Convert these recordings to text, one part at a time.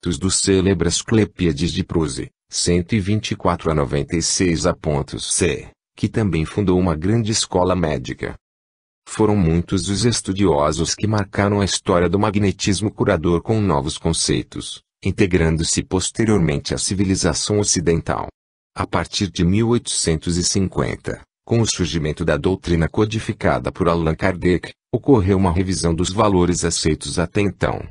escritos do célebre Asclepíades de Pruse, 124 a 96 a.C., que também fundou uma grande escola médica. Foram muitos os estudiosos que marcaram a história do magnetismo curador com novos conceitos, integrando-se posteriormente à civilização ocidental. A partir de 1850, com o surgimento da doutrina codificada por Allan Kardec, ocorreu uma revisão dos valores aceitos até então.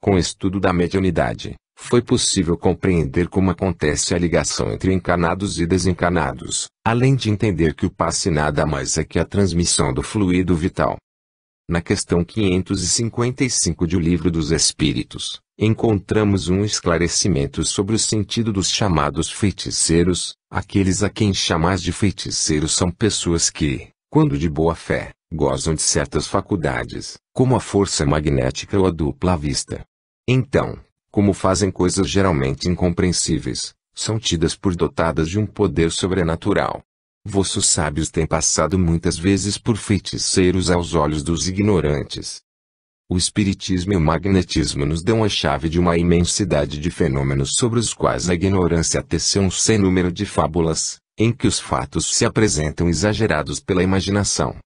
Com o estudo da mediunidade, foi possível compreender como acontece a ligação entre encarnados e desencarnados, além de entender que o passe nada mais é que a transmissão do fluido vital. Na questão 555 de O Livro dos Espíritos, encontramos um esclarecimento sobre o sentido dos chamados feiticeiros. Aqueles a quem chamais de feiticeiros são pessoas que, quando de boa fé, gozam de certas faculdades, como a força magnética ou a dupla vista. Então, como fazem coisas geralmente incompreensíveis, são tidas por dotadas de um poder sobrenatural. Vossos sábios têm passado muitas vezes por feiticeiros aos olhos dos ignorantes. O espiritismo e o magnetismo nos dão a chave de uma imensidade de fenômenos sobre os quais a ignorância teceu um sem número de fábulas, em que os fatos se apresentam exagerados pela imaginação.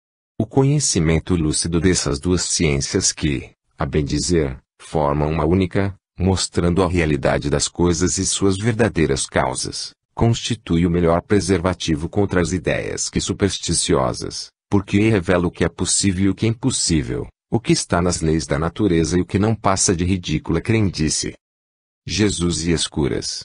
O conhecimento lúcido dessas duas ciências que, a bem dizer, formam uma única, mostrando a realidade das coisas e suas verdadeiras causas, constitui o melhor preservativo contra as ideias que supersticiosas, porque revela o que é possível e o que é impossível, o que está nas leis da natureza e o que não passa de ridícula crendice. Jesus e as curas.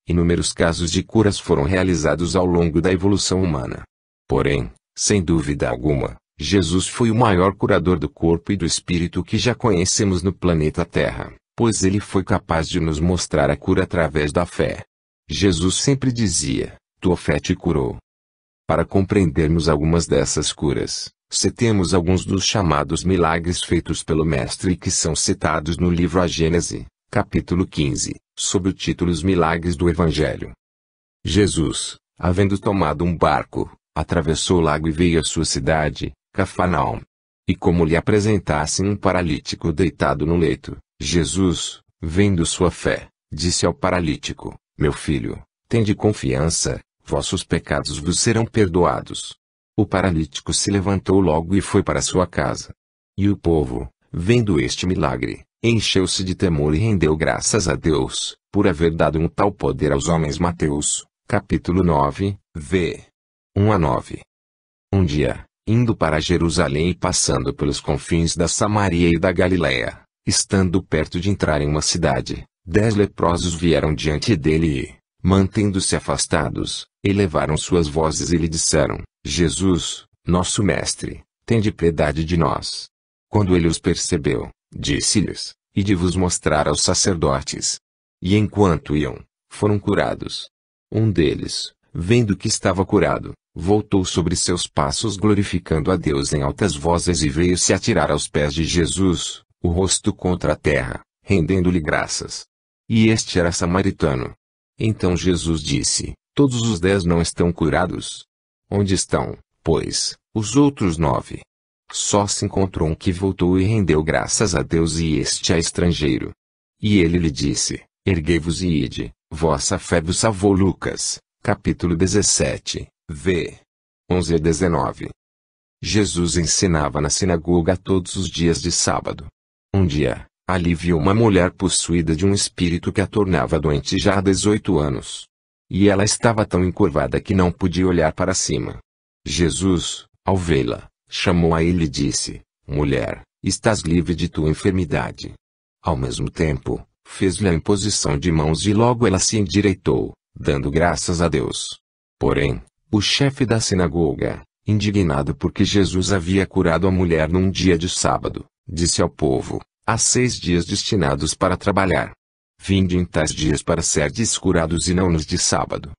Inúmeros casos de curas foram realizados ao longo da evolução humana. Porém, sem dúvida alguma, Jesus foi o maior curador do corpo e do espírito que já conhecemos no planeta Terra, pois ele foi capaz de nos mostrar a cura através da fé. Jesus sempre dizia: tua fé te curou. Para compreendermos algumas dessas curas, citemos alguns dos chamados milagres feitos pelo Mestre que são citados no livro A Gênese, capítulo 15, sob o título Os Milagres do Evangelho. Jesus, havendo tomado um barco, atravessou o lago e veio à sua cidade, Cafarnaum. E como lhe apresentassem um paralítico deitado no leito, Jesus, vendo sua fé, disse ao paralítico: meu filho, tende confiança, vossos pecados vos serão perdoados. O paralítico se levantou logo e foi para sua casa. E o povo, vendo este milagre, encheu-se de temor e rendeu graças a Deus, por haver dado um tal poder aos homens. Mateus, capítulo 9, v. 1 a 9. Um dia, indo para Jerusalém e passando pelos confins da Samaria e da Galiléia, estando perto de entrar em uma cidade, 10 leprosos vieram diante dele e, mantendo-se afastados, elevaram suas vozes e lhe disseram: Jesus, nosso mestre, tende piedade de nós. Quando ele os percebeu, disse-lhes: ide vos mostrar aos sacerdotes. E enquanto iam, foram curados. Um deles, vendo que estava curado, voltou sobre seus passos glorificando a Deus em altas vozes e veio-se atirar aos pés de Jesus, o rosto contra a terra, rendendo-lhe graças. E este era samaritano. Então Jesus disse: todos os 10 não estão curados? Onde estão, pois, os outros 9? Só se encontrou um que voltou e rendeu graças a Deus, e este é estrangeiro. E ele lhe disse: erguei-vos e ide, vossa fé vos salvou. Lucas, capítulo 17, v. 11 a 19. Jesus ensinava na sinagoga todos os dias de sábado. Um dia, ali viu uma mulher possuída de um espírito que a tornava doente já há 18 anos. E ela estava tão encurvada que não podia olhar para cima. Jesus, ao vê-la, chamou a ele e disse: mulher, estás livre de tua enfermidade. Ao mesmo tempo, fez-lhe a imposição de mãos e logo ela se endireitou, dando graças a Deus. Porém, o chefe da sinagoga, indignado porque Jesus havia curado a mulher num dia de sábado, disse ao povo: há 6 dias destinados para trabalhar. Vinde em tais dias para serdes curados e não nos de sábado.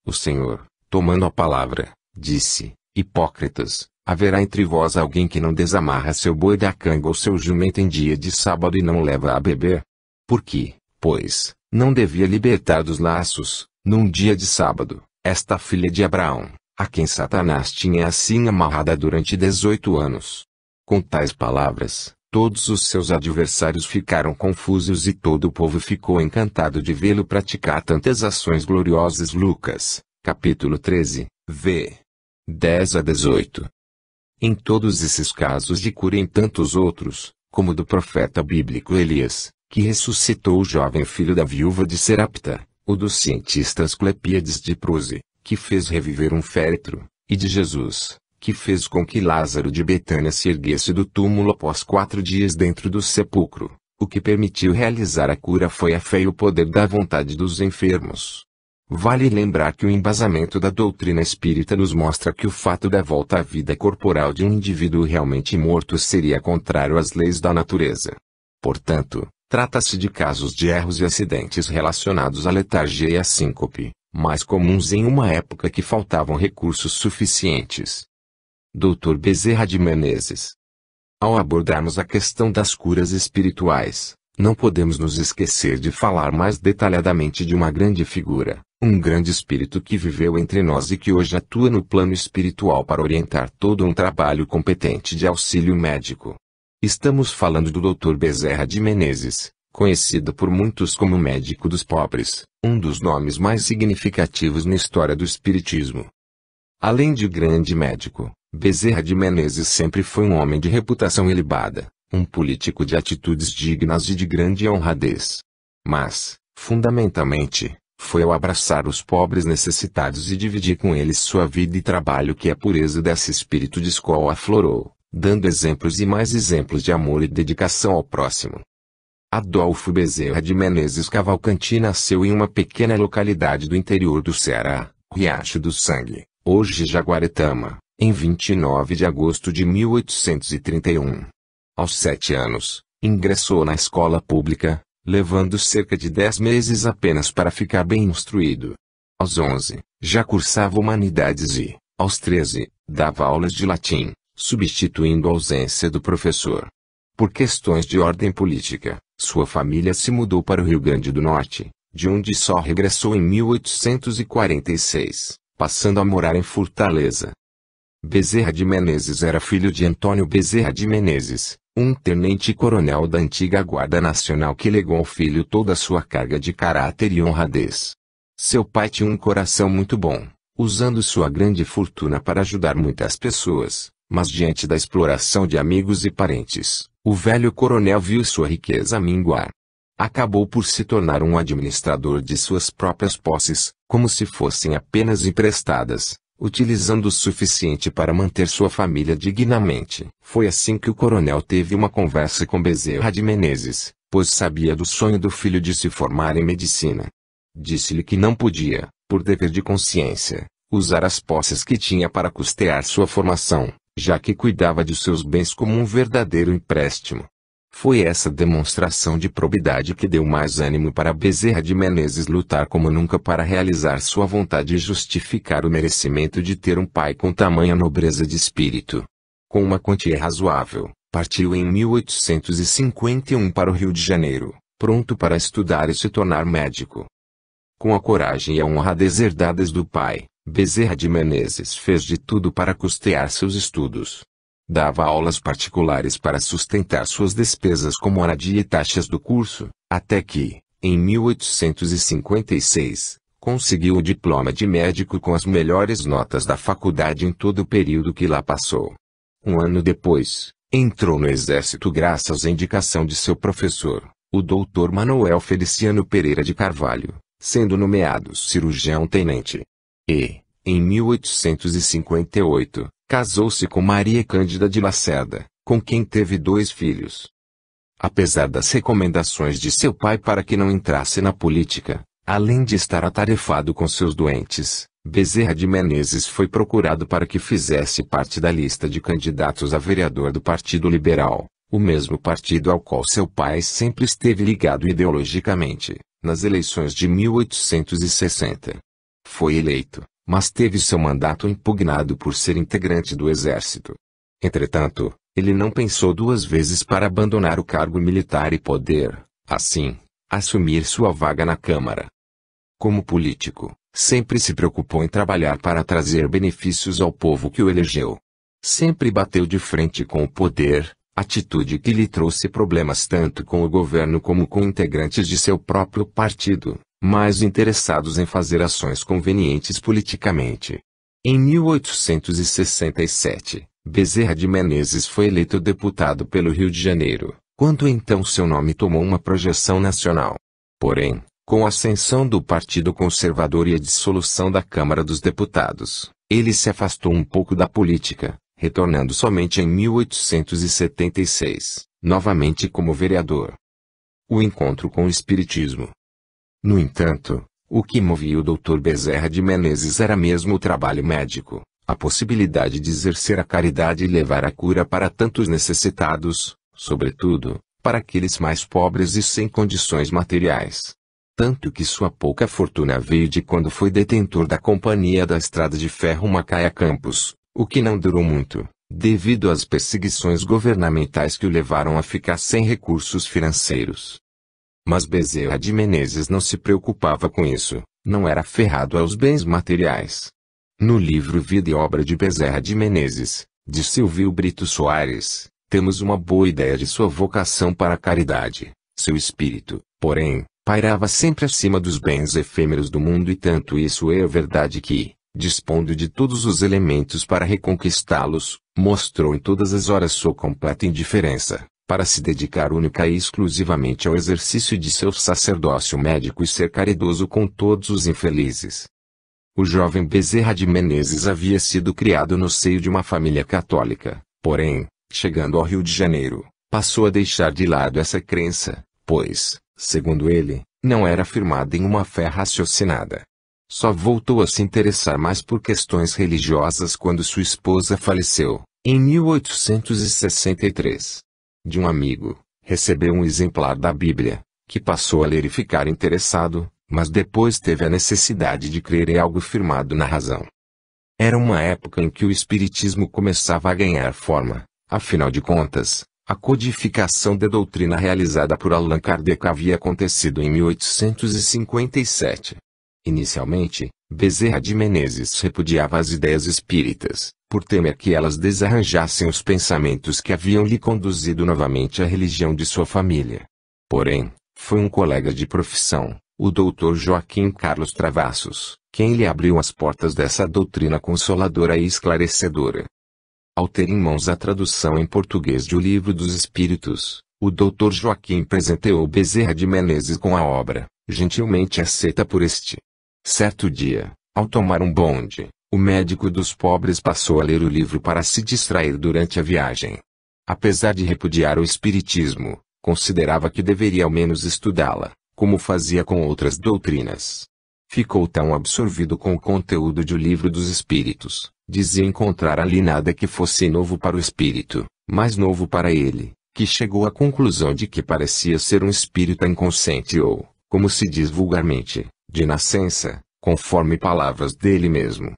O Senhor, tomando a palavra, disse: hipócritas, haverá entre vós alguém que não desamarra seu boi da canga ou seu jumento em dia de sábado e não o leva a beber? Por que, pois, não devia libertar dos laços, num dia de sábado, esta filha de Abraão, a quem Satanás tinha assim amarrada durante 18 anos? Com tais palavras, Todos os seus adversários ficaram confusos e todo o povo ficou encantado de vê-lo praticar tantas ações gloriosas. Lucas, capítulo 13, v. 10 a 18. Em todos esses casos de cura e em tantos outros, como do profeta bíblico Elias, que ressuscitou o jovem filho da viúva de Serapta, o dos cientistas Clepíades de Pruse, que fez reviver um féretro, e de Jesus, que fez com que Lázaro de Betânia se erguesse do túmulo após 4 dias dentro do sepulcro, o que permitiu realizar a cura foi a fé e o poder da vontade dos enfermos. Vale lembrar que o embasamento da doutrina espírita nos mostra que o fato da volta à vida corporal de um indivíduo realmente morto seria contrário às leis da natureza. Portanto, trata-se de casos de erros e acidentes relacionados à letargia e à síncope, mais comuns em uma época que faltavam recursos suficientes. Dr. Bezerra de Menezes. Ao abordarmos a questão das curas espirituais, não podemos nos esquecer de falar mais detalhadamente de uma grande figura, um grande espírito que viveu entre nós e que hoje atua no plano espiritual para orientar todo um trabalho competente de auxílio médico. Estamos falando do Dr. Bezerra de Menezes, conhecido por muitos como médico dos pobres, um dos nomes mais significativos na história do espiritismo. Além de grande médico, Bezerra de Menezes sempre foi um homem de reputação ilibada, um político de atitudes dignas e de grande honradez. Mas, fundamentalmente, foi ao abraçar os pobres necessitados e dividir com eles sua vida e trabalho que a pureza desse espírito de escola aflorou, dando exemplos e mais exemplos de amor e dedicação ao próximo. Adolfo Bezerra de Menezes Cavalcanti nasceu em uma pequena localidade do interior do Ceará, Riacho do Sangue, hoje Jaguaretama, em 29 de agosto de 1831. Aos 7 anos, ingressou na escola pública, levando cerca de 10 meses apenas para ficar bem instruído. Aos 11, já cursava humanidades e, aos 13, dava aulas de latim, substituindo a ausência do professor. Por questões de ordem política, sua família se mudou para o Rio Grande do Norte, de onde só regressou em 1846, passando a morar em Fortaleza. Bezerra de Menezes era filho de Antônio Bezerra de Menezes, um tenente-coronel da antiga Guarda Nacional que legou ao filho toda a sua carga de caráter e honradez. Seu pai tinha um coração muito bom, usando sua grande fortuna para ajudar muitas pessoas, mas diante da exploração de amigos e parentes, o velho coronel viu sua riqueza minguar. Acabou por se tornar um administrador de suas próprias posses, como se fossem apenas emprestadas, utilizando o suficiente para manter sua família dignamente. Foi assim que o coronel teve uma conversa com Bezerra de Menezes, pois sabia do sonho do filho de se formar em medicina. Disse-lhe que não podia, por dever de consciência, usar as posses que tinha para custear sua formação, já que cuidava de seus bens como um verdadeiro empréstimo. Foi essa demonstração de probidade que deu mais ânimo para Bezerra de Menezes lutar como nunca para realizar sua vontade e justificar o merecimento de ter um pai com tamanha nobreza de espírito. Com uma quantia razoável, partiu em 1851 para o Rio de Janeiro, pronto para estudar e se tornar médico. Com a coragem e a honradez herdadas do pai, Bezerra de Menezes fez de tudo para custear seus estudos. Dava aulas particulares para sustentar suas despesas como moradia e taxas do curso, até que, em 1856, conseguiu o diploma de médico com as melhores notas da faculdade em todo o período que lá passou. Um ano depois, entrou no exército graças à indicação de seu professor, o Dr. Manuel Feliciano Pereira de Carvalho, sendo nomeado cirurgião-tenente. E, em 1858, casou-se com Maria Cândida de Lacerda, com quem teve 2 filhos. Apesar das recomendações de seu pai para que não entrasse na política, além de estar atarefado com seus doentes, Bezerra de Menezes foi procurado para que fizesse parte da lista de candidatos a vereador do Partido Liberal, o mesmo partido ao qual seu pai sempre esteve ligado ideologicamente, nas eleições de 1860. Foi eleito, mas teve seu mandato impugnado por ser integrante do Exército. Entretanto, ele não pensou 2 vezes para abandonar o cargo militar e poder, assim, assumir sua vaga na Câmara. Como político, sempre se preocupou em trabalhar para trazer benefícios ao povo que o elegeu. Sempre bateu de frente com o poder, atitude que lhe trouxe problemas tanto com o governo como com integrantes de seu próprio partido, mais interessados em fazer ações convenientes politicamente. Em 1867, Bezerra de Menezes foi eleito deputado pelo Rio de Janeiro, quando então seu nome tomou uma projeção nacional. Porém, com a ascensão do Partido Conservador e a dissolução da Câmara dos Deputados, ele se afastou um pouco da política, retornando somente em 1876, novamente como vereador. O encontro com o Espiritismo. No entanto, o que movia o Dr. Bezerra de Menezes era mesmo o trabalho médico, a possibilidade de exercer a caridade e levar a cura para tantos necessitados, sobretudo, para aqueles mais pobres e sem condições materiais. Tanto que sua pouca fortuna veio de quando foi detentor da Companhia da Estrada de Ferro Macaé-Campos, o que não durou muito, devido às perseguições governamentais que o levaram a ficar sem recursos financeiros. Mas Bezerra de Menezes não se preocupava com isso, não era aferrado aos bens materiais. No livro Vida e Obra de Bezerra de Menezes, de Silvio Brito Soares, temos uma boa ideia de sua vocação para a caridade. Seu espírito, porém, pairava sempre acima dos bens efêmeros do mundo e tanto isso é verdade que, dispondo de todos os elementos para reconquistá-los, mostrou em todas as horas sua completa indiferença, para se dedicar única e exclusivamente ao exercício de seu sacerdócio médico e ser caridoso com todos os infelizes. O jovem Bezerra de Menezes havia sido criado no seio de uma família católica, porém, chegando ao Rio de Janeiro, passou a deixar de lado essa crença, pois, segundo ele, não era firmada em uma fé raciocinada. Só voltou a se interessar mais por questões religiosas quando sua esposa faleceu, em 1863. De um amigo, recebeu um exemplar da Bíblia, que passou a ler e ficar interessado, mas depois teve a necessidade de crer em algo firmado na razão. Era uma época em que o Espiritismo começava a ganhar forma, afinal de contas, a codificação da doutrina realizada por Allan Kardec havia acontecido em 1857. Inicialmente, Bezerra de Menezes repudiava as ideias espíritas, por temer que elas desarranjassem os pensamentos que haviam lhe conduzido novamente à religião de sua família. Porém, foi um colega de profissão, o Dr. Joaquim Carlos Travassos, quem lhe abriu as portas dessa doutrina consoladora e esclarecedora. Ao ter em mãos a tradução em português de O Livro dos Espíritos, o Dr. Joaquim presenteou Bezerra de Menezes com a obra, gentilmente aceita por este. Certo dia, ao tomar um bonde, o médico dos pobres passou a ler o livro para se distrair durante a viagem. Apesar de repudiar o espiritismo, considerava que deveria ao menos estudá-la, como fazia com outras doutrinas. Ficou tão absorvido com o conteúdo de O Livro dos Espíritos, dizia encontrar ali nada que fosse novo para o espírito, mas novo para ele, que chegou à conclusão de que parecia ser um espírito inconsciente ou, como se diz vulgarmente, de nascença, conforme palavras dele mesmo.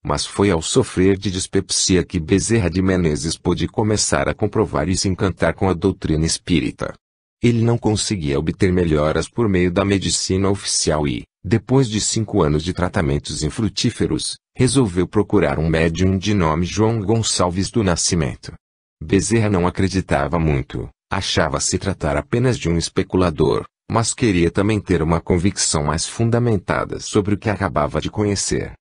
Mas foi ao sofrer de dispepsia que Bezerra de Menezes pôde começar a comprovar e se encantar com a doutrina espírita. Ele não conseguia obter melhoras por meio da medicina oficial e, depois de 5 anos de tratamentos infrutíferos, resolveu procurar um médium de nome João Gonçalves do Nascimento. Bezerra não acreditava muito, achava-se tratar apenas de um especulador, mas queria também ter uma convicção mais fundamentada sobre o que acabava de conhecer.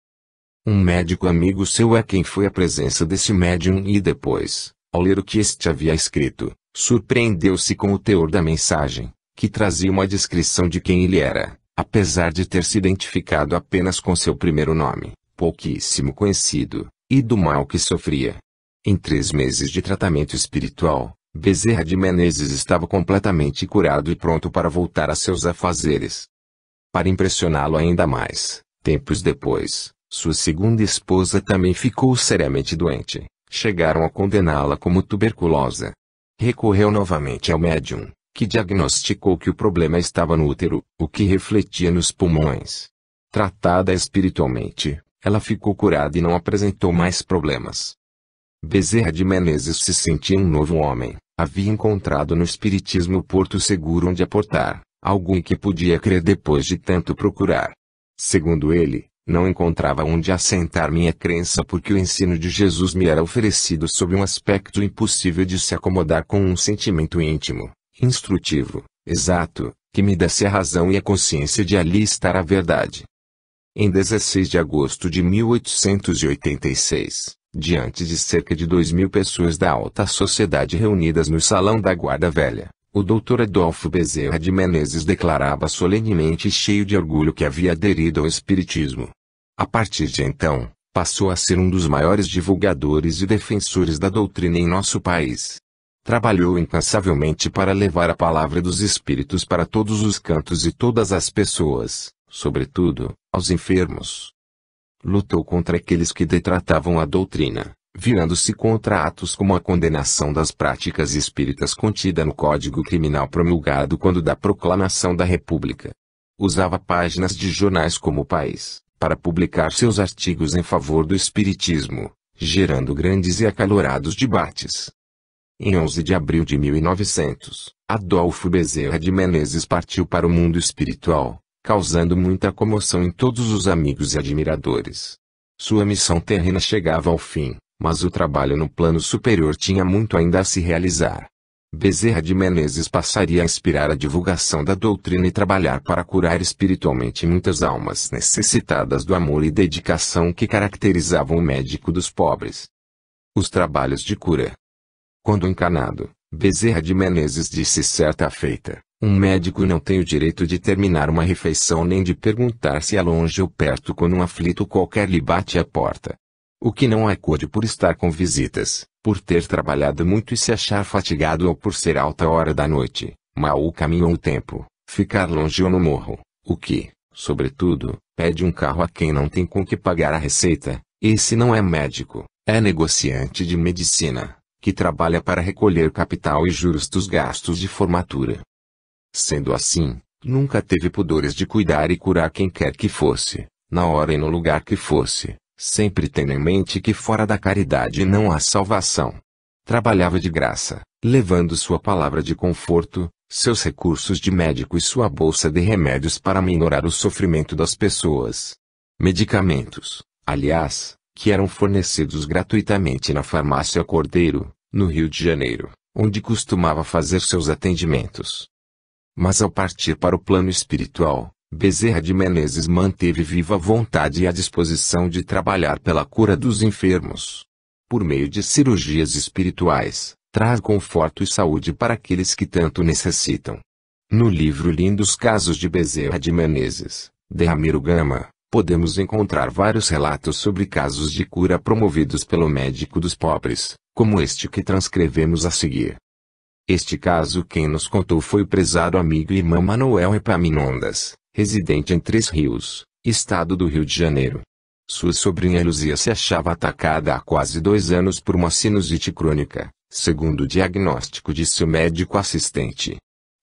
Um médico amigo seu é quem foi à presença desse médium e depois, ao ler o que este havia escrito, surpreendeu-se com o teor da mensagem, que trazia uma descrição de quem ele era, apesar de ter se identificado apenas com seu primeiro nome, pouquíssimo conhecido, e do mal que sofria. Em 3 meses de tratamento espiritual, Bezerra de Menezes estava completamente curado e pronto para voltar a seus afazeres. Para impressioná-lo ainda mais, tempos depois, sua segunda esposa também ficou seriamente doente. Chegaram a condená-la como tuberculosa. Recorreu novamente ao médium, que diagnosticou que o problema estava no útero, o que refletia nos pulmões. Tratada espiritualmente, ela ficou curada e não apresentou mais problemas. Bezerra de Menezes se sentia um novo homem, havia encontrado no espiritismo o porto seguro onde aportar, algo em que podia crer depois de tanto procurar. Segundo ele, Não encontrava onde assentar minha crença porque o ensino de Jesus me era oferecido sob um aspecto impossível de se acomodar com um sentimento íntimo, instrutivo, exato, que me desse a razão e a consciência de ali estar a verdade. Em 16 de agosto de 1886, diante de cerca de 2.000 pessoas da alta sociedade reunidas no salão da Guarda Velha, o Dr. Adolfo Bezerra de Menezes declarava solenemente e cheio de orgulho que havia aderido ao Espiritismo. A partir de então, passou a ser um dos maiores divulgadores e defensores da doutrina em nosso país. Trabalhou incansavelmente para levar a palavra dos Espíritos para todos os cantos e todas as pessoas, sobretudo, aos enfermos. Lutou contra aqueles que detratavam a doutrina, virando-se contra atos como a condenação das práticas espíritas contida no Código Criminal promulgado quando da proclamação da República. Usava páginas de jornais como O País para publicar seus artigos em favor do espiritismo, gerando grandes e acalorados debates. Em 11 de abril de 1900, Adolfo Bezerra de Menezes partiu para o mundo espiritual, causando muita comoção em todos os amigos e admiradores. Sua missão terrena chegava ao fim, mas o trabalho no plano superior tinha muito ainda a se realizar. Bezerra de Menezes passaria a inspirar a divulgação da doutrina e trabalhar para curar espiritualmente muitas almas necessitadas do amor e dedicação que caracterizavam o médico dos pobres. Os trabalhos de cura. Quando encarnado, Bezerra de Menezes disse certa feita: um médico não tem o direito de terminar uma refeição nem de perguntar se é longe ou perto quando um aflito qualquer lhe bate à porta. O que não acode por estar com visitas, por ter trabalhado muito e se achar fatigado ou por ser alta hora da noite, mau o caminho ou o tempo, ficar longe ou no morro, o que, sobretudo, pede um carro a quem não tem com que pagar a receita, esse não é médico, é negociante de medicina, que trabalha para recolher capital e juros dos gastos de formatura. Sendo assim, nunca teve pudores de cuidar e curar quem quer que fosse, na hora e no lugar que fosse, sempre tendo em mente que fora da caridade não há salvação. Trabalhava de graça, levando sua palavra de conforto, seus recursos de médico e sua bolsa de remédios para minorar o sofrimento das pessoas. Medicamentos, aliás, que eram fornecidos gratuitamente na farmácia Cordeiro, no Rio de Janeiro, onde costumava fazer seus atendimentos. Mas ao partir para o plano espiritual, Bezerra de Menezes manteve viva a vontade e a disposição de trabalhar pela cura dos enfermos. Por meio de cirurgias espirituais, traz conforto e saúde para aqueles que tanto necessitam. No livro Lindos Casos de Bezerra de Menezes, de Ramiro Gama, podemos encontrar vários relatos sobre casos de cura promovidos pelo médico dos pobres, como este que transcrevemos a seguir. Este caso quem nos contou foi o prezado amigo e irmão Manuel Epaminondas, residente em Três Rios, estado do Rio de Janeiro. Sua sobrinha Luzia se achava atacada há quase 2 anos por uma sinusite crônica, segundo o diagnóstico de seu médico assistente.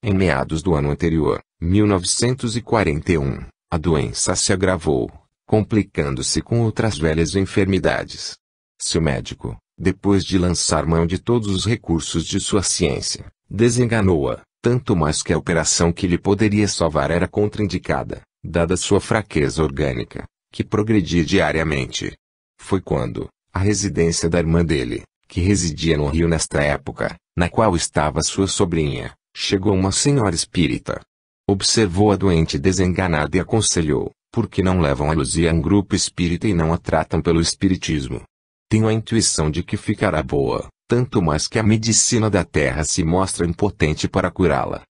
Em meados do ano anterior, 1941, a doença se agravou, complicando-se com outras velhas enfermidades. Seu médico, depois de lançar mão de todos os recursos de sua ciência, desenganou-a, tanto mais que a operação que lhe poderia salvar era contraindicada, dada sua fraqueza orgânica, que progredia diariamente. Foi quando, à residência da irmã dele, que residia no Rio nesta época, na qual estava sua sobrinha, chegou uma senhora espírita. Observou a doente desenganada e aconselhou: por que não levam a Luzia a um grupo espírita e não a tratam pelo espiritismo? Tenho a intuição de que ficará boa, tanto mais que a medicina da terra se mostra impotente para curá-la.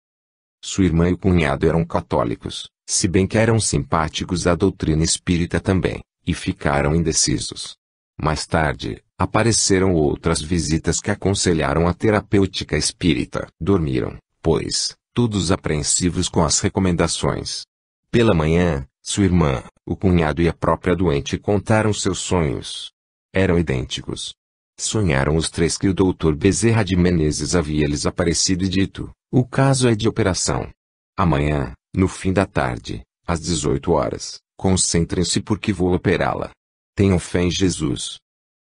Sua irmã e o cunhado eram católicos, se bem que eram simpáticos à doutrina espírita também, e ficaram indecisos. Mais tarde, apareceram outras visitas que aconselharam a terapêutica espírita. Dormiram, pois, todos apreensivos com as recomendações. Pela manhã, sua irmã, o cunhado e a própria doente contaram seus sonhos. Eram idênticos. Sonharam os três que o Dr. Bezerra de Menezes havia lhes aparecido e dito: o caso é de operação. Amanhã, no fim da tarde, às 18 horas, concentrem-se porque vou operá-la. Tenham fé em Jesus.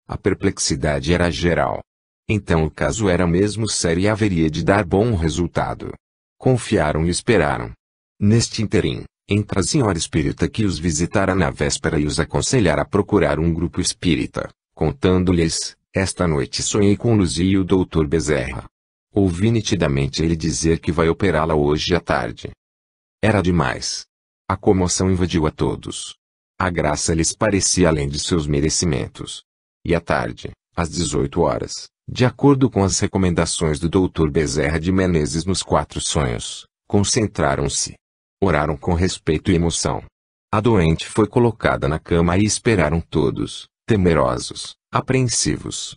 A perplexidade era geral. Então o caso era mesmo sério e haveria de dar bom resultado. Confiaram e esperaram. Neste ínterim, Entra a senhora espírita que os visitara na véspera e os aconselhara a procurar um grupo espírita, contando-lhes: esta noite sonhei com Luzia e o Dr. Bezerra. Ouvi nitidamente ele dizer que vai operá-la hoje à tarde. Era demais. A comoção invadiu a todos. A graça lhes parecia além de seus merecimentos. E à tarde, às 18 horas, de acordo com as recomendações do Dr. Bezerra de Menezes nos 4 sonhos, concentraram-se. Oraram com respeito e emoção. A doente foi colocada na cama e esperaram todos, temerosos, apreensivos.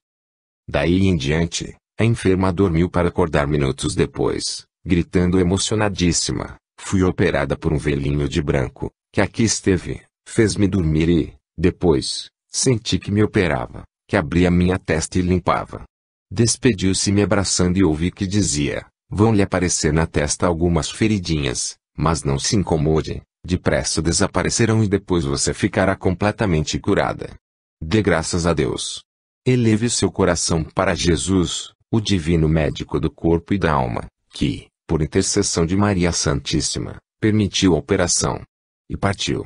Daí em diante, a enferma dormiu para acordar minutos depois, gritando emocionadíssima: fui operada por um velhinho de branco, que aqui esteve, fez-me dormir e, depois, senti que me operava, que abria minha testa e limpava. Despediu-se me abraçando e ouvi que dizia: vão lhe aparecer na testa algumas feridinhas, mas não se incomode, depressa desaparecerão e depois você ficará completamente curada. Dê graças a Deus. Eleve seu coração para Jesus, o divino médico do corpo e da alma, que, por intercessão de Maria Santíssima, permitiu a operação. E partiu.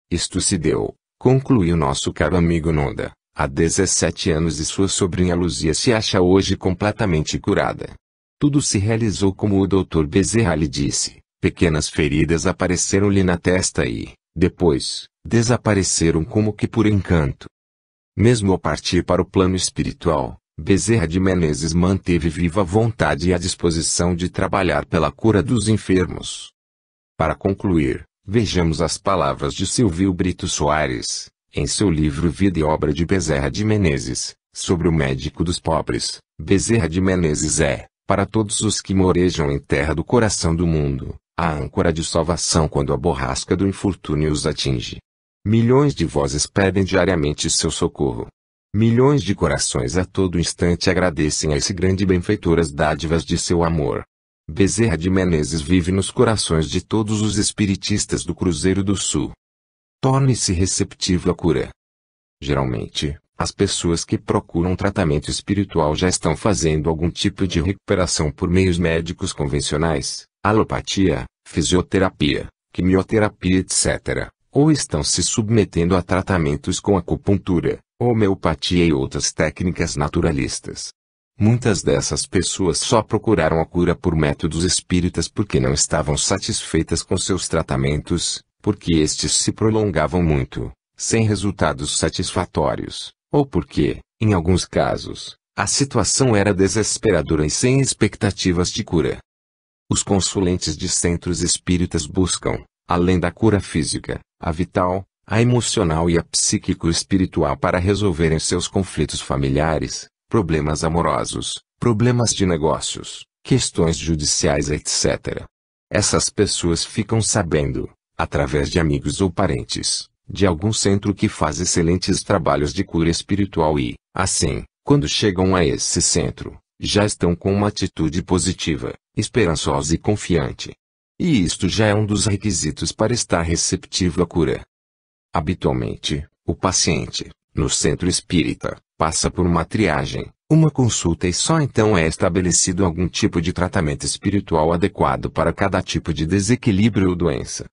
Isto se deu, concluiu nosso caro amigo Noda, há 17 anos e sua sobrinha Luzia se acha hoje completamente curada. Tudo se realizou como o Dr. Bezerra lhe disse. Pequenas feridas apareceram-lhe na testa e, depois, desapareceram como que por encanto. Mesmo ao partir para o plano espiritual, Bezerra de Menezes manteve viva a vontade e a disposição de trabalhar pela cura dos enfermos. Para concluir, vejamos as palavras de Silvio Brito Soares, em seu livro Vida e Obra de Bezerra de Menezes, sobre o médico dos pobres. Bezerra de Menezes é, para todos os que morejam em terra do coração do mundo, a âncora de salvação quando a borrasca do infortúnio os atinge. Milhões de vozes pedem diariamente seu socorro. Milhões de corações a todo instante agradecem a esse grande benfeitor as dádivas de seu amor. Bezerra de Menezes vive nos corações de todos os espiritistas do Cruzeiro do Sul. Torne-se receptivo à cura. Geralmente, as pessoas que procuram tratamento espiritual já estão fazendo algum tipo de recuperação por meios médicos convencionais, alopatia, fisioterapia, quimioterapia etc., ou estão se submetendo a tratamentos com acupuntura, homeopatia e outras técnicas naturalistas. Muitas dessas pessoas só procuraram a cura por métodos espíritas porque não estavam satisfeitas com seus tratamentos, porque estes se prolongavam muito, sem resultados satisfatórios, ou porque, em alguns casos, a situação era desesperadora e sem expectativas de cura. Os consulentes de centros espíritas buscam, além da cura física, a vital, a emocional e a psíquico-espiritual para resolverem seus conflitos familiares, problemas amorosos, problemas de negócios, questões judiciais etc. Essas pessoas ficam sabendo, através de amigos ou parentes, de algum centro que faz excelentes trabalhos de cura espiritual e, assim, quando chegam a esse centro, já estão com uma atitude positiva, esperançosa e confiante. E isto já é um dos requisitos para estar receptivo à cura. Habitualmente, o paciente, no centro espírita, passa por uma triagem, uma consulta e só então é estabelecido algum tipo de tratamento espiritual adequado para cada tipo de desequilíbrio ou doença.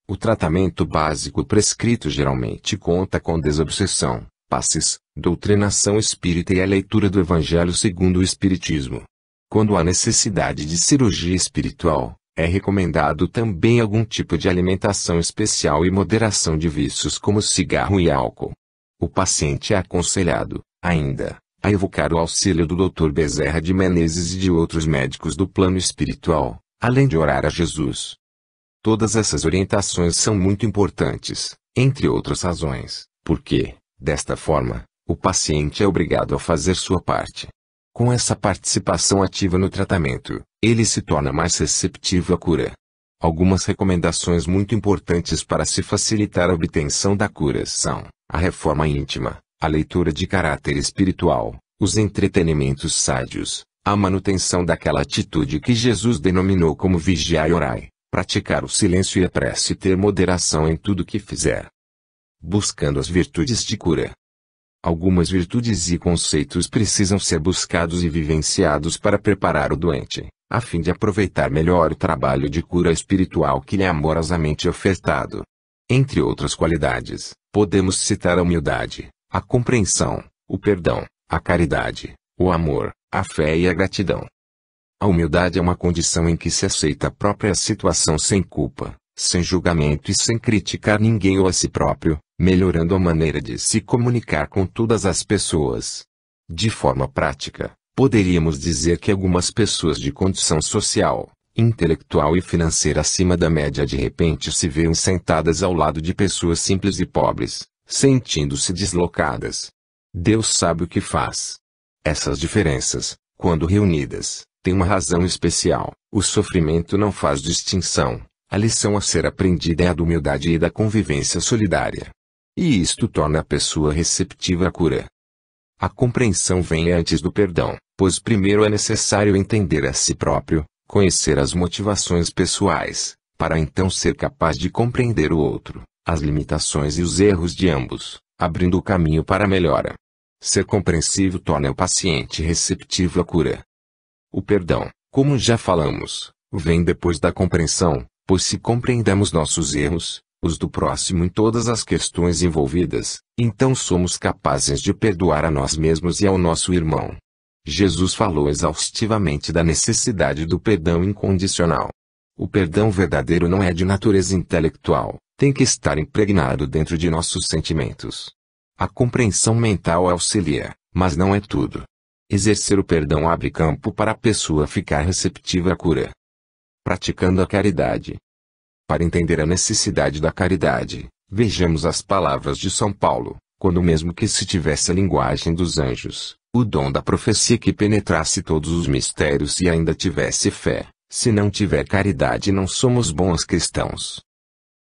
O tratamento básico prescrito geralmente conta com desobsessão, passes, doutrinação espírita e a leitura do Evangelho segundo o Espiritismo. Quando há necessidade de cirurgia espiritual, é recomendado também algum tipo de alimentação especial e moderação de vícios como cigarro e álcool. O paciente é aconselhado, ainda, a evocar o auxílio do Dr. Bezerra de Menezes e de outros médicos do plano espiritual, além de orar a Jesus. Todas essas orientações são muito importantes, entre outras razões, porque, desta forma, o paciente é obrigado a fazer sua parte. Com essa participação ativa no tratamento, ele se torna mais receptivo à cura. Algumas recomendações muito importantes para se facilitar a obtenção da cura são: a reforma íntima, a leitura de caráter espiritual, os entretenimentos sádios, a manutenção daquela atitude que Jesus denominou como vigiai e orai, praticar o silêncio e a prece e ter moderação em tudo que fizer. Buscando as virtudes de cura. Algumas virtudes e conceitos precisam ser buscados e vivenciados para preparar o doente, a fim de aproveitar melhor o trabalho de cura espiritual que lhe é amorosamente ofertado. Entre outras qualidades, podemos citar a humildade, a compreensão, o perdão, a caridade, o amor, a fé e a gratidão. A humildade é uma condição em que se aceita a própria situação sem culpa, sem julgamento e sem criticar ninguém ou a si próprio, melhorando a maneira de se comunicar com todas as pessoas. De forma prática, poderíamos dizer que algumas pessoas de condição social, intelectual e financeira acima da média de repente se veem sentadas ao lado de pessoas simples e pobres, sentindo-se deslocadas. Deus sabe o que faz. Essas diferenças, quando reunidas, têm uma razão especial. O sofrimento não faz distinção. A lição a ser aprendida é a da humildade e da convivência solidária. E isto torna a pessoa receptiva à cura. A compreensão vem antes do perdão, pois primeiro é necessário entender a si próprio, conhecer as motivações pessoais, para então ser capaz de compreender o outro, as limitações e os erros de ambos, abrindo o caminho para a melhora. Ser compreensivo torna o paciente receptivo à cura. O perdão, como já falamos, vem depois da compreensão, pois se compreendemos nossos erros, os do próximo em todas as questões envolvidas, então somos capazes de perdoar a nós mesmos e ao nosso irmão. Jesus falou exaustivamente da necessidade do perdão incondicional. O perdão verdadeiro não é de natureza intelectual, tem que estar impregnado dentro de nossos sentimentos. A compreensão mental auxilia, mas não é tudo. Exercer o perdão abre campo para a pessoa ficar receptiva à cura. Praticando a caridade. Para entender a necessidade da caridade, vejamos as palavras de São Paulo, quando mesmo que se tivesse a linguagem dos anjos, o dom da profecia que penetrasse todos os mistérios e ainda tivesse fé, se não tiver caridade não somos bons cristãos.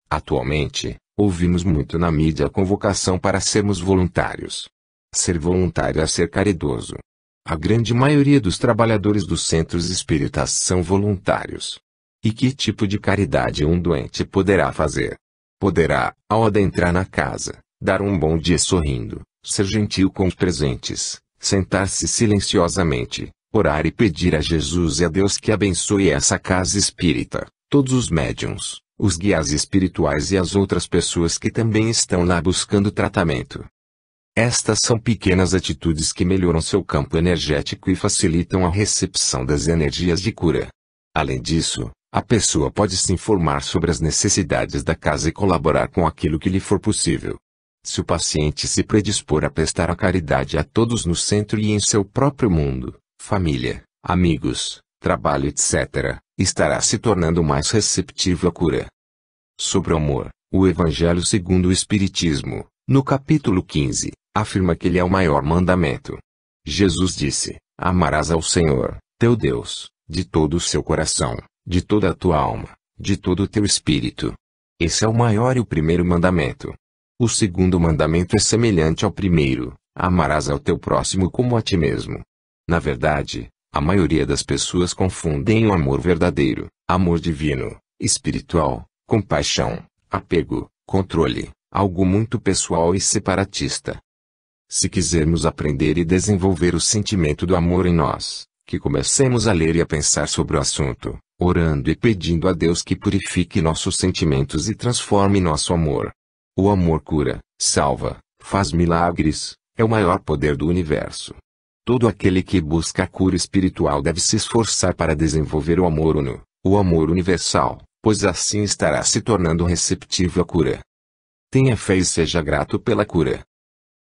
Atualmente, ouvimos muito na mídia a convocação para sermos voluntários. Ser voluntário é ser caridoso. A grande maioria dos trabalhadores dos centros espíritas são voluntários. E que tipo de caridade um doente poderá fazer? Poderá, ao adentrar na casa, dar um bom dia sorrindo, ser gentil com os presentes, sentar-se silenciosamente, orar e pedir a Jesus e a Deus que abençoe essa casa espírita, todos os médiuns, os guias espirituais e as outras pessoas que também estão lá buscando tratamento. Estas são pequenas atitudes que melhoram seu campo energético e facilitam a recepção das energias de cura. Além disso, a pessoa pode se informar sobre as necessidades da casa e colaborar com aquilo que lhe for possível. Se o paciente se predispor a prestar a caridade a todos no centro e em seu próprio mundo, família, amigos, trabalho etc., estará se tornando mais receptivo à cura. Sobre o amor, o Evangelho segundo o Espiritismo, no capítulo 15, afirma que ele é o maior mandamento. Jesus disse: amarás ao Senhor, teu Deus, de todo o seu coração, de toda a tua alma, de todo o teu espírito. Esse é o maior e o primeiro mandamento. O segundo mandamento é semelhante ao primeiro: amarás ao teu próximo como a ti mesmo. Na verdade, a maioria das pessoas confundem o amor verdadeiro, amor divino, espiritual, compaixão, apego, controle, algo muito pessoal e separatista. Se quisermos aprender e desenvolver o sentimento do amor em nós, que comecemos a ler e a pensar sobre o assunto, orando e pedindo a Deus que purifique nossos sentimentos e transforme nosso amor. O amor cura, salva, faz milagres, é o maior poder do universo. Todo aquele que busca a cura espiritual deve se esforçar para desenvolver o amor uno, o amor universal, pois assim estará se tornando receptivo à cura. Tenha fé e seja grato pela cura.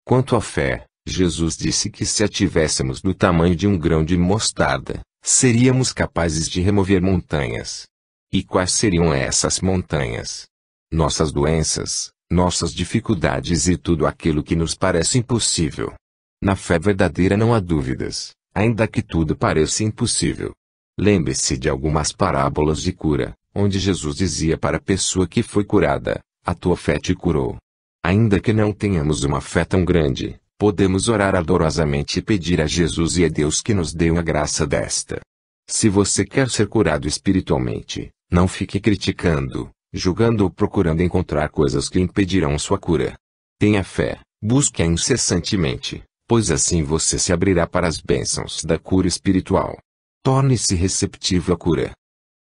Quanto à fé, Jesus disse que se a tivéssemos do tamanho de um grão de mostarda, seríamos capazes de remover montanhas. E quais seriam essas montanhas? Nossas doenças, nossas dificuldades e tudo aquilo que nos parece impossível. Na fé verdadeira não há dúvidas, ainda que tudo pareça impossível. Lembre-se de algumas parábolas de cura, onde Jesus dizia para a pessoa que foi curada: a tua fé te curou. Ainda que não tenhamos uma fé tão grande, podemos orar ardorosamente e pedir a Jesus e a Deus que nos dê a graça desta. Se você quer ser curado espiritualmente, não fique criticando, julgando ou procurando encontrar coisas que impedirão sua cura. Tenha fé, Busque-a incessantemente, pois assim você se abrirá para as bênçãos da cura espiritual. Torne-se receptivo à cura.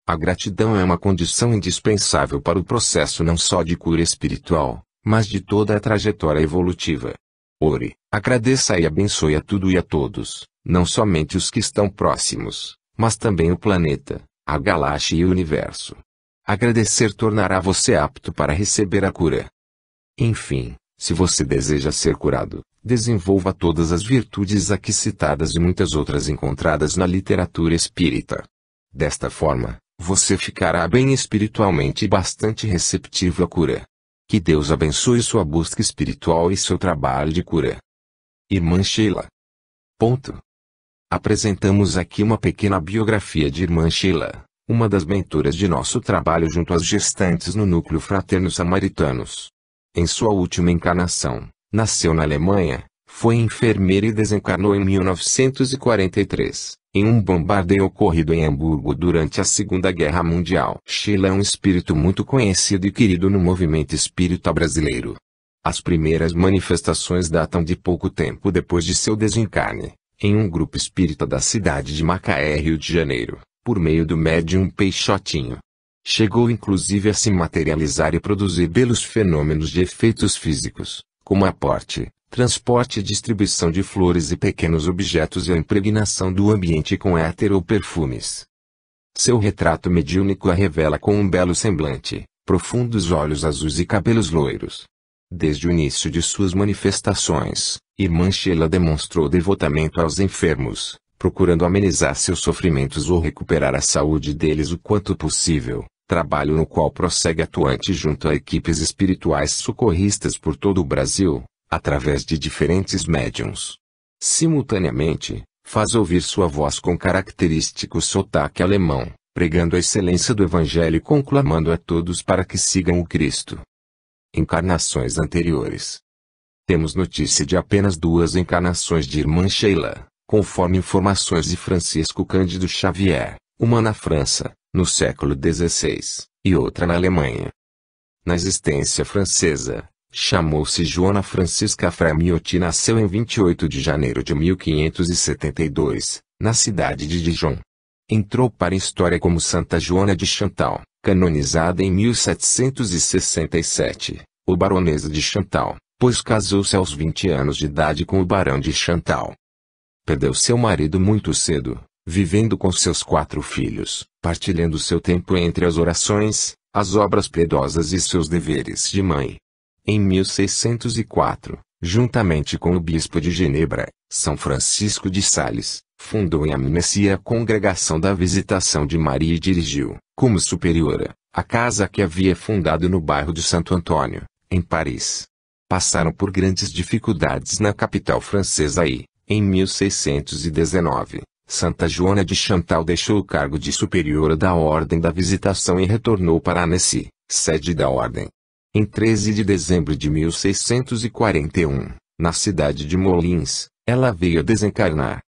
A gratidão é uma condição indispensável para o processo não só de cura espiritual, mas de toda a trajetória evolutiva. Ore, agradeça e abençoe a tudo e a todos, não somente os que estão próximos, mas também o planeta, a galáxia e o universo. Agradecer tornará você apto para receber a cura. Enfim, se você deseja ser curado, desenvolva todas as virtudes aqui citadas e muitas outras encontradas na literatura espírita. Desta forma, você ficará bem espiritualmente e bastante receptivo à cura. Que Deus abençoe sua busca espiritual e seu trabalho de cura. Irmã Sheila. Ponto. Apresentamos aqui uma pequena biografia de Irmã Sheila, uma das mentoras de nosso trabalho junto às gestantes no Núcleo Fraterno Samaritanos. Em sua última encarnação, nasceu na Alemanha, foi enfermeira e desencarnou em 1943, em um bombardeio ocorrido em Hamburgo durante a Segunda Guerra Mundial. Sheila é um espírito muito conhecido e querido no movimento espírita brasileiro. As primeiras manifestações datam de pouco tempo depois de seu desencarne, em um grupo espírita da cidade de Macaé, Rio de Janeiro, por meio do médium Peixotinho. Chegou inclusive a se materializar e produzir belos fenômenos de efeitos físicos, como aporte, transporte e distribuição de flores e pequenos objetos e a impregnação do ambiente com éter ou perfumes. Seu retrato mediúnico a revela com um belo semblante, profundos olhos azuis e cabelos loiros. Desde o início de suas manifestações, Irmã Sheila demonstrou devotamento aos enfermos, procurando amenizar seus sofrimentos ou recuperar a saúde deles o quanto possível, trabalho no qual prossegue atuante junto a equipes espirituais socorristas por todo o Brasil, através de diferentes médiuns. Simultaneamente, faz ouvir sua voz com característico sotaque alemão, pregando a excelência do Evangelho e conclamando a todos para que sigam o Cristo. Encarnações anteriores. Temos notícia de apenas 2 encarnações de Irmã Sheila, conforme informações de Francisco Cândido Xavier, uma na França, no século XVI, e outra na Alemanha. Na existência francesa, chamou-se Joana Francisca Frémiotti e nasceu em 28 de janeiro de 1572, na cidade de Dijon. Entrou para a história como Santa Joana de Chantal, canonizada em 1767, ou Baronesa de Chantal, pois casou-se aos 20 anos de idade com o Barão de Chantal. Perdeu seu marido muito cedo, vivendo com seus 4 filhos, partilhando seu tempo entre as orações, as obras piedosas e seus deveres de mãe. Em 1604, juntamente com o bispo de Genebra, São Francisco de Sales, fundou em Amiens a Congregação da Visitação de Maria e dirigiu, como superiora, a casa que havia fundado no bairro de Santo Antônio, em Paris. Passaram por grandes dificuldades na capital francesa e, em 1619, Santa Joana de Chantal deixou o cargo de superiora da Ordem da Visitação e retornou para Annecy, sede da Ordem. Em 13 de dezembro de 1641, na cidade de Moulins, ela veio a desencarnar.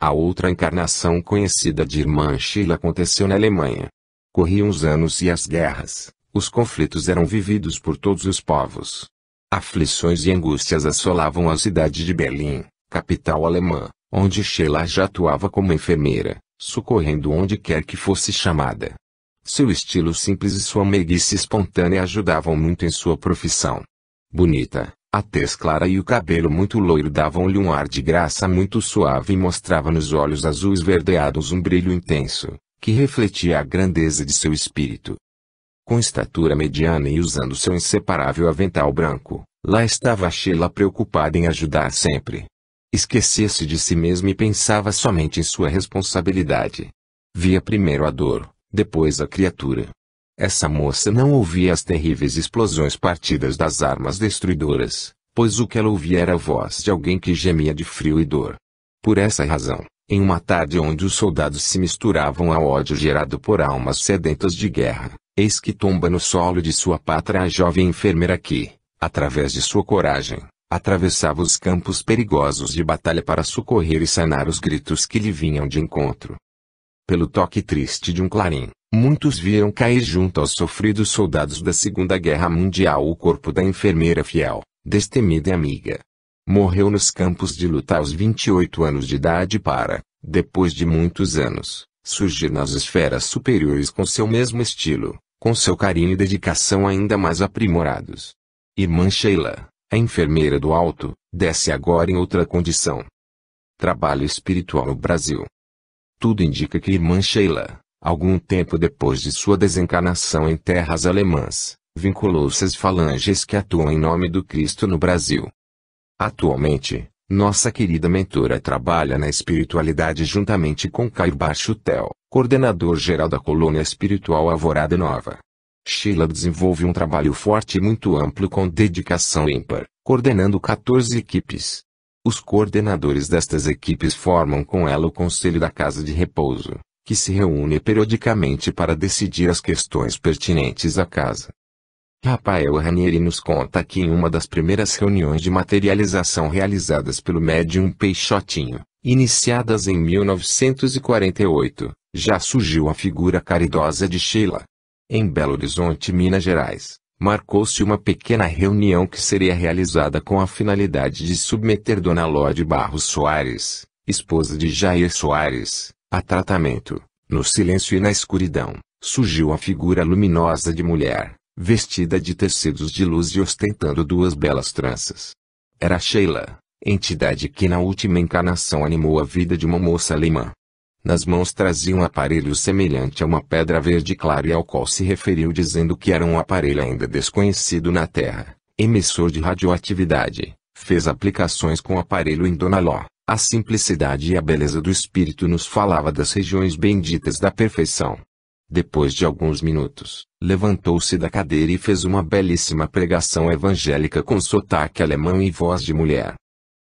A outra encarnação conhecida de Irmã Sheila aconteceu na Alemanha. Corriam os anos e as guerras, os conflitos eram vividos por todos os povos. Aflições e angústias assolavam a cidade de Berlim, capital alemã, onde Sheila já atuava como enfermeira, socorrendo onde quer que fosse chamada. Seu estilo simples e sua meiguice espontânea ajudavam muito em sua profissão. Bonita, a tez clara e o cabelo muito loiro davam-lhe um ar de graça muito suave e mostrava nos olhos azuis verdeados um brilho intenso, que refletia a grandeza de seu espírito. Com estatura mediana e usando seu inseparável avental branco, lá estava Sheila preocupada em ajudar sempre. Esquecia-se de si mesma e pensava somente em sua responsabilidade. Via primeiro a dor, depois a criatura. Essa moça não ouvia as terríveis explosões partidas das armas destruidoras, pois o que ela ouvia era a voz de alguém que gemia de frio e dor. Por essa razão, em uma tarde onde os soldados se misturavam ao ódio gerado por almas sedentas de guerra, eis que tomba no solo de sua pátria a jovem enfermeira que, através de sua coragem, atravessava os campos perigosos de batalha para socorrer e sanar os gritos que lhe vinham de encontro. Pelo toque triste de um clarim, muitos viram cair junto aos sofridos soldados da Segunda Guerra Mundial o corpo da enfermeira fiel, destemida e amiga. Morreu nos campos de luta aos 28 anos de idade para, depois de muitos anos, surgir nas esferas superiores com seu mesmo estilo, com seu carinho e dedicação ainda mais aprimorados. Irmã Sheila, a enfermeira do alto, desce agora em outra condição. Trabalho espiritual no Brasil. Tudo indica que Irmã Sheila, algum tempo depois de sua desencarnação em terras alemãs, vinculou-se às falanges que atuam em nome do Cristo no Brasil. Atualmente, nossa querida mentora trabalha na espiritualidade juntamente com Caio Bachutel, coordenador-geral da colônia espiritual Alvorada Nova. Sheila desenvolve um trabalho forte e muito amplo com dedicação ímpar, coordenando 14 equipes. Os coordenadores destas equipes formam com ela o Conselho da Casa de Repouso, que se reúne periodicamente para decidir as questões pertinentes à casa. Rafael Ranieri nos conta que em uma das primeiras reuniões de materialização realizadas pelo médium Peixotinho, iniciadas em 1948, já surgiu a figura caridosa de Sheila. Em Belo Horizonte, Minas Gerais, marcou-se uma pequena reunião que seria realizada com a finalidade de submeter Dona Lorde Barros Soares, esposa de Jair Soares, a tratamento. No silêncio e na escuridão, surgiu a figura luminosa de mulher, vestida de tecidos de luz e ostentando duas belas tranças. Era Sheila, entidade que na última encarnação animou a vida de uma moça alemã. Nas mãos trazia um aparelho semelhante a uma pedra verde clara e ao qual se referiu dizendo que era um aparelho ainda desconhecido na Terra, emissor de radioatividade. Fez aplicações com o aparelho em Dona Ló. A simplicidade e a beleza do espírito nos falava das regiões benditas da perfeição. Depois de alguns minutos, levantou-se da cadeira e fez uma belíssima pregação evangélica com sotaque alemão e voz de mulher.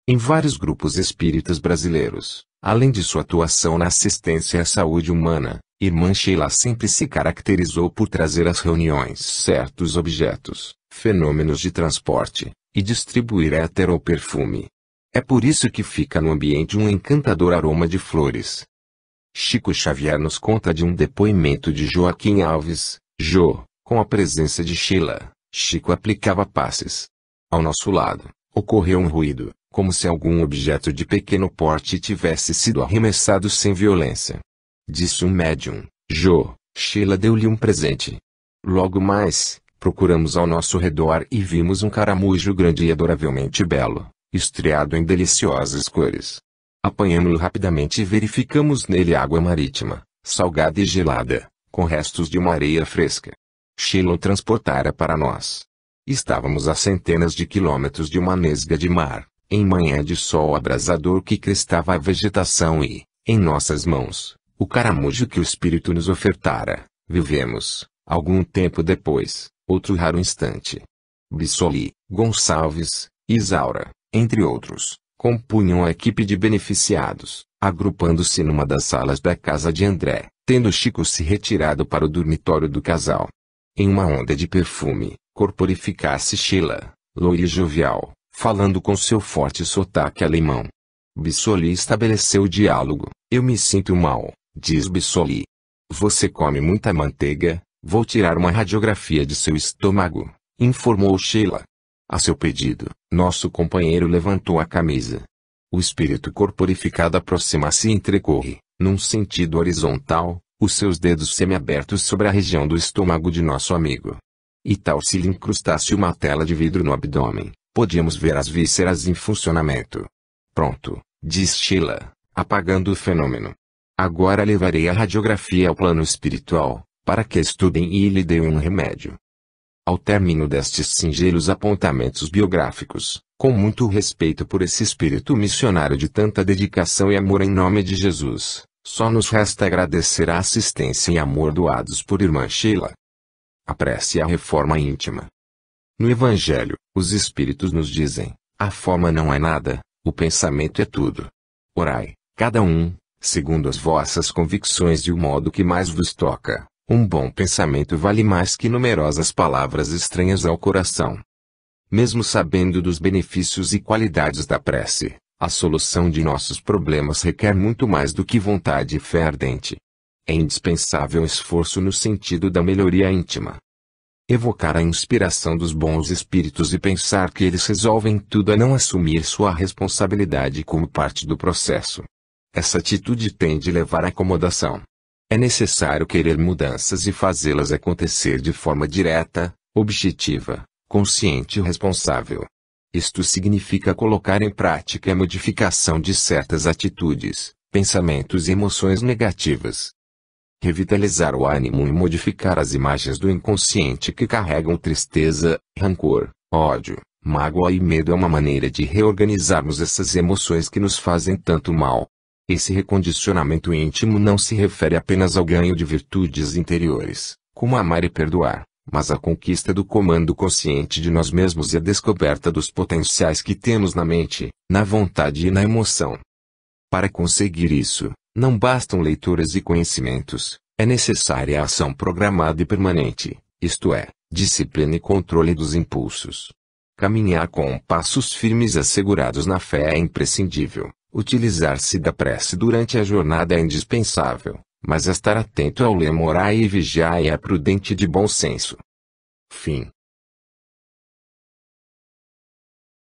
Em vários grupos espíritas brasileiros, além de sua atuação na assistência à saúde humana, Irmã Sheila sempre se caracterizou por trazer às reuniões certos objetos, fenômenos de transporte, e distribuir éter ou perfume. É por isso que fica no ambiente um encantador aroma de flores. Chico Xavier nos conta de um depoimento de Joaquim Alves. Com a presença de Sheila, Chico aplicava passes. Ao nosso lado, ocorreu um ruído, como se algum objeto de pequeno porte tivesse sido arremessado sem violência. Disse um médium, Sheila deu-lhe um presente. Logo mais, procuramos ao nosso redor e vimos um caramujo grande e adoravelmente belo, estreado em deliciosas cores. Apanhamo-lo rapidamente e verificamos nele água marítima, salgada e gelada, com restos de uma areia fresca. Sheila o transportara para nós. Estávamos a centenas de quilômetros de uma nesga de mar, em manhã de sol abrasador que crestava a vegetação e, em nossas mãos, o caramujo que o espírito nos ofertara. Vivemos, algum tempo depois, outro raro instante. Bissoli, Gonçalves, Isaura, entre outros, compunham a equipe de beneficiados, agrupando-se numa das salas da casa de André, tendo Chico se retirado para o dormitório do casal. Em uma onda de perfume, corporificasse Sheila, loira e jovial, falando com seu forte sotaque alemão. Bissoli estabeleceu o diálogo. Eu me sinto mal, diz Bissoli. Você come muita manteiga, vou tirar uma radiografia de seu estômago, informou Sheila. A seu pedido, nosso companheiro levantou a camisa. O espírito corporificado aproxima-se e entrecorre, num sentido horizontal, os seus dedos semiabertos sobre a região do estômago de nosso amigo. E tal se lhe incrustasse uma tela de vidro no abdômen, podíamos ver as vísceras em funcionamento. Pronto, diz Sheila, apagando o fenômeno. Agora levarei a radiografia ao plano espiritual, para que estudem e lhe deem um remédio. Ao término destes singelos apontamentos biográficos, com muito respeito por esse espírito missionário de tanta dedicação e amor em nome de Jesus, só nos resta agradecer a assistência e amor doados por Irmã Sheila. A prece e a reforma íntima. No Evangelho, os Espíritos nos dizem, a forma não é nada, o pensamento é tudo. Orai, cada um, segundo as vossas convicções e o modo que mais vos toca. Um bom pensamento vale mais que numerosas palavras estranhas ao coração. Mesmo sabendo dos benefícios e qualidades da prece, a solução de nossos problemas requer muito mais do que vontade e fé ardente. É indispensável esforço no sentido da melhoria íntima. Evocar a inspiração dos bons espíritos e pensar que eles resolvem tudo é não assumir sua responsabilidade como parte do processo. Essa atitude tende a levar à acomodação. É necessário querer mudanças e fazê-las acontecer de forma direta, objetiva, consciente e responsável. Isto significa colocar em prática a modificação de certas atitudes, pensamentos e emoções negativas. Revitalizar o ânimo e modificar as imagens do inconsciente que carregam tristeza, rancor, ódio, mágoa e medo é uma maneira de reorganizarmos essas emoções que nos fazem tanto mal. Esse recondicionamento íntimo não se refere apenas ao ganho de virtudes interiores, como amar e perdoar, mas à conquista do comando consciente de nós mesmos e a descoberta dos potenciais que temos na mente, na vontade e na emoção. Para conseguir isso, não bastam leituras e conhecimentos, é necessária a ação programada e permanente, isto é, disciplina e controle dos impulsos. Caminhar com passos firmes assegurados na fé é imprescindível, utilizar-se da prece durante a jornada é indispensável, mas estar atento ao lema orai e vigiai é prudente e de bom senso. Fim.